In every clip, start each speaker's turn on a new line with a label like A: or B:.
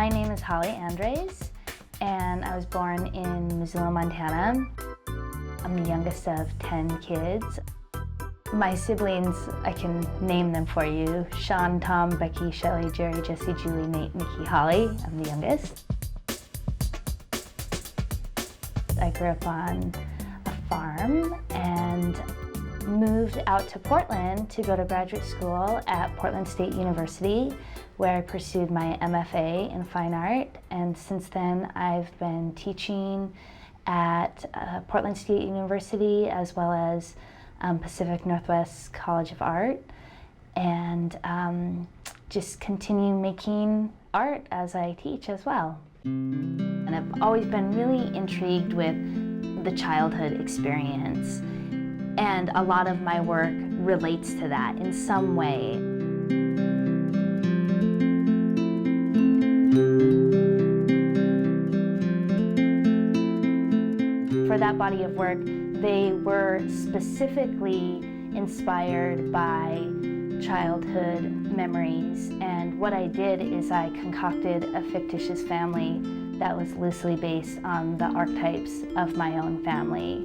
A: My name is Holly Andres, and I was born in Missoula, Montana. I'm the youngest of 10 kids. My siblings, I can name them for you: Sean, Tom, Becky, Shelley, Jerry, Jesse, Julie, Nate, Nikki, Holly. I'm the youngest. I grew up on a farm and moved out to Portland to go to graduate school at Portland State University, where I pursued my MFA in fine art. And since then, I've been teaching at Portland State University as well as Pacific Northwest College of Art, and just continue making art as I teach as well. And I've always been really intrigued with the childhood experience, and a lot of my work relates to that in some way. For that body of work, they were specifically inspired by childhood memories, and what I did is I concocted a fictitious family that was loosely based on the archetypes of my own family.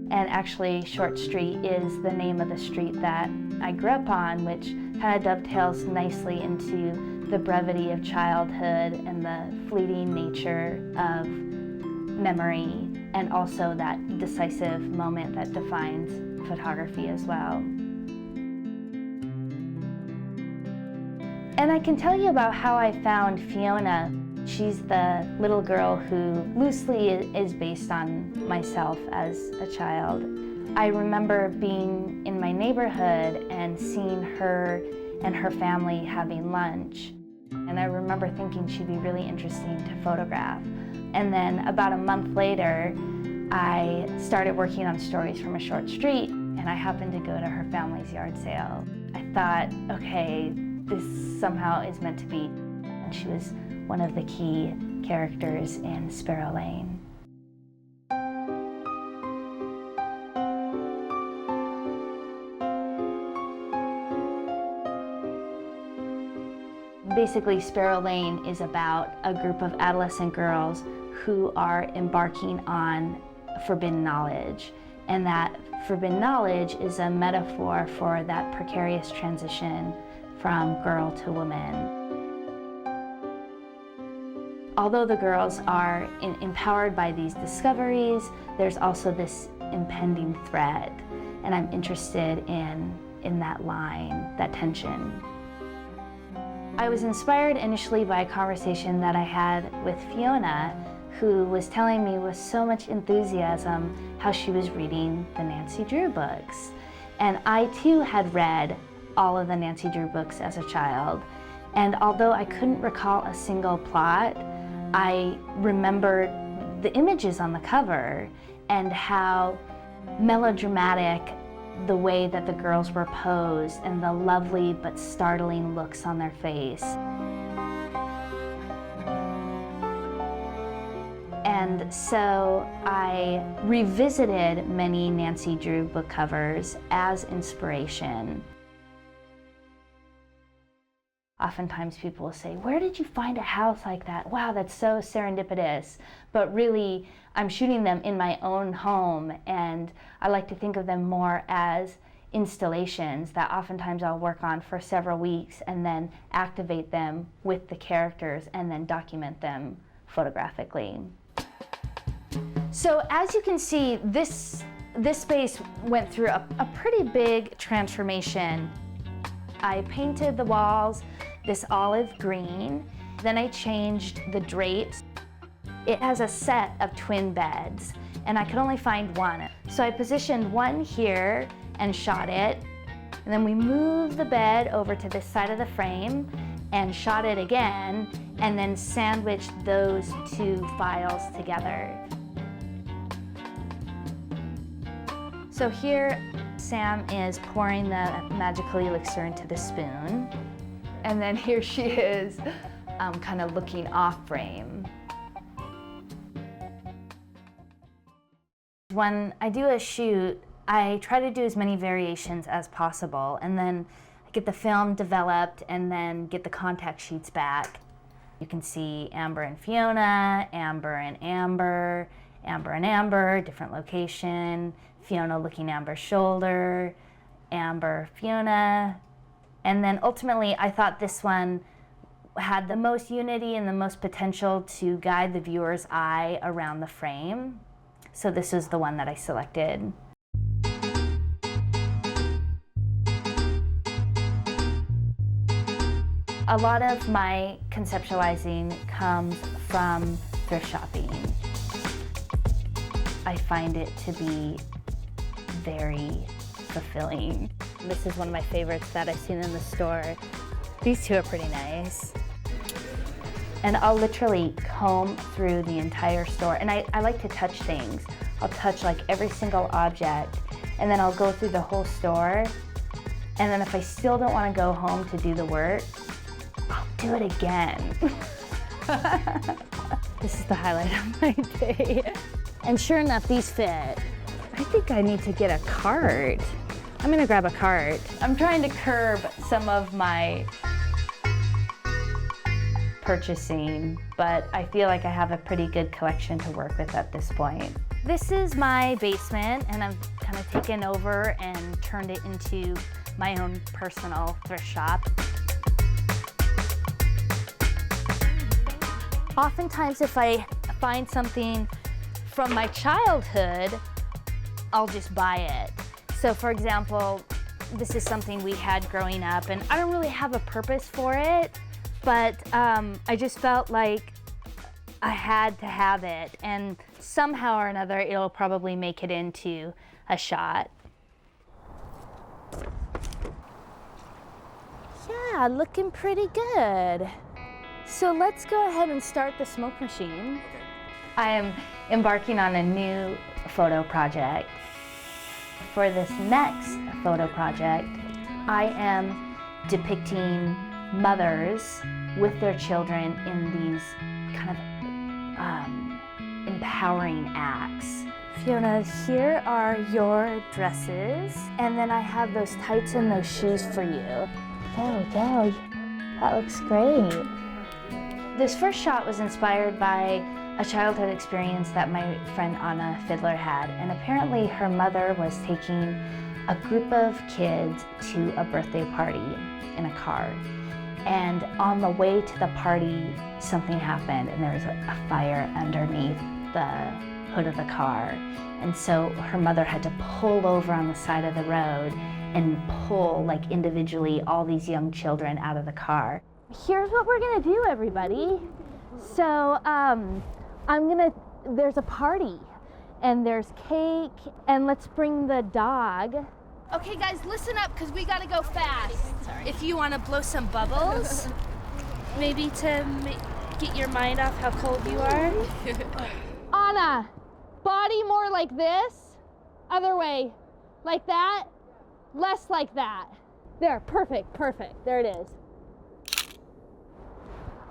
A: And actually, Short Street is the name of the street that I grew up on, which kind of dovetails nicely into the brevity of childhood and the fleeting nature of memory, and also that decisive moment that defines photography as well. And I can tell you about how I found Fiona. She's the little girl who loosely is based on myself as a child. I remember being in my neighborhood and seeing her and her family having lunch. And I remember thinking she'd be really interesting to photograph. And then about a month later, I started working on stories from a short street, and I happened to go to her family's yard sale. I thought, okay, this somehow is meant to be. And she was one of the key characters in Sparrow Lane. Basically, Sparrow Lane is about a group of adolescent girls who are embarking on forbidden knowledge. And that forbidden knowledge is a metaphor for that precarious transition from girl to woman. Although the girls are empowered by these discoveries, there's also this impending threat, and I'm interested in that line, that tension. I was inspired initially by a conversation that I had with Fiona, who was telling me with so much enthusiasm how she was reading the Nancy Drew books. And I too had read all of the Nancy Drew books as a child, and although I couldn't recall a single plot, I remembered the images on the cover and how melodramatic the way that the girls were posed and the lovely but startling looks on their face. And so I revisited many Nancy Drew book covers as inspiration. Oftentimes people will say, "Where did you find a house like that? Wow, that's so serendipitous." But really, I'm shooting them in my own home, and I like to think of them more as installations that oftentimes I'll work on for several weeks and then activate them with the characters and then document them photographically. So as you can see, this space went through a pretty big transformation. I painted the walls this olive green, then I changed the drapes. It has a set of twin beds, and I could only find one. So I positioned one here and shot it, and then we moved the bed over to this side of the frame and shot it again, and then sandwiched those two files together. So here, Sam is pouring the magical elixir into the spoon. And then here she is, kind of looking off frame. When I do a shoot, I try to do as many variations as possible, and then I get the film developed and then get the contact sheets back. You can see Amber and Fiona, Amber and Amber, Amber and Amber, different location, Fiona looking Amber's shoulder, Amber, Fiona. And then ultimately, I thought this one had the most unity and the most potential to guide the viewer's eye around the frame. So this is the one that I selected. A lot of my conceptualizing comes from thrift shopping. I find it to be very fulfilling. This is one of my favorites that I've seen in the store. These two are pretty nice. And I'll literally comb through the entire store. And I like to touch things. I'll touch like every single object, and then I'll go through the whole store. And then if I still don't want to go home to do the work, I'll do it again. This is the highlight of my day. And sure enough, these fit. I think I need to get a cart. I'm gonna grab a cart. I'm trying to curb some of my purchasing, but I feel like I have a pretty good collection to work with at this point. This is my basement, and I've kind of taken over and turned it into my own personal thrift shop. Oftentimes, if I find something from my childhood, I'll just buy it. So for example, this is something we had growing up, and I don't really have a purpose for it, but I just felt like I had to have it, and somehow or another it'll probably make it into a shot. Yeah, looking pretty good. So let's go ahead and start the smoke machine. I am embarking on a new photo project. For this next photo project, I am depicting mothers with their children in these kind of empowering acts. Fiona, here are your dresses, and then I have those tights and those shoes for you. There we go. That looks great. This first shot was inspired by a childhood experience that my friend Anna Fiddler had, and apparently her mother was taking a group of kids to a birthday party in a car. And on the way to the party, something happened, and there was a fire underneath the hood of the car. And so her mother had to pull over on the side of the road and pull, like, individually all these young children out of the car. Here's what we're gonna do, everybody. So there's a party, and there's cake, and let's bring the dog. Okay guys, listen up, because we gotta go fast. Sorry. If you wanna blow some bubbles, maybe to get your mind off how cold you are. Anna, body more like this, other way, like that, less like that. There, perfect, perfect, there it is.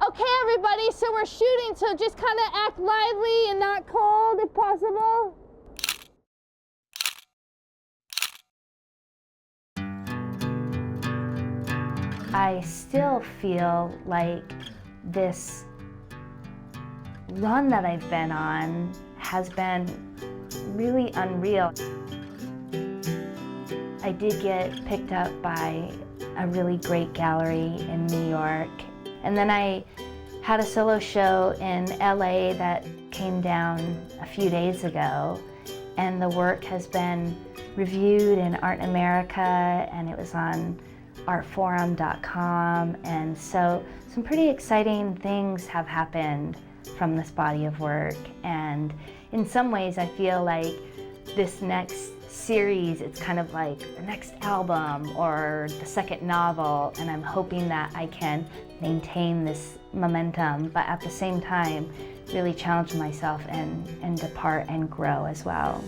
A: Okay, everybody, so we're shooting, so just kind of act lively and not cold if possible. I still feel like this run that I've been on has been really unreal. I did get picked up by a really great gallery in New York. And then I had a solo show in LA that came down a few days ago, and the work has been reviewed in Art in America, and it was on artforum.com, and so some pretty exciting things have happened from this body of work. And in some ways I feel like this next series, it's kind of like the next album or the second novel, and I'm hoping that I can maintain this momentum, but at the same time really challenge myself and depart and grow as well.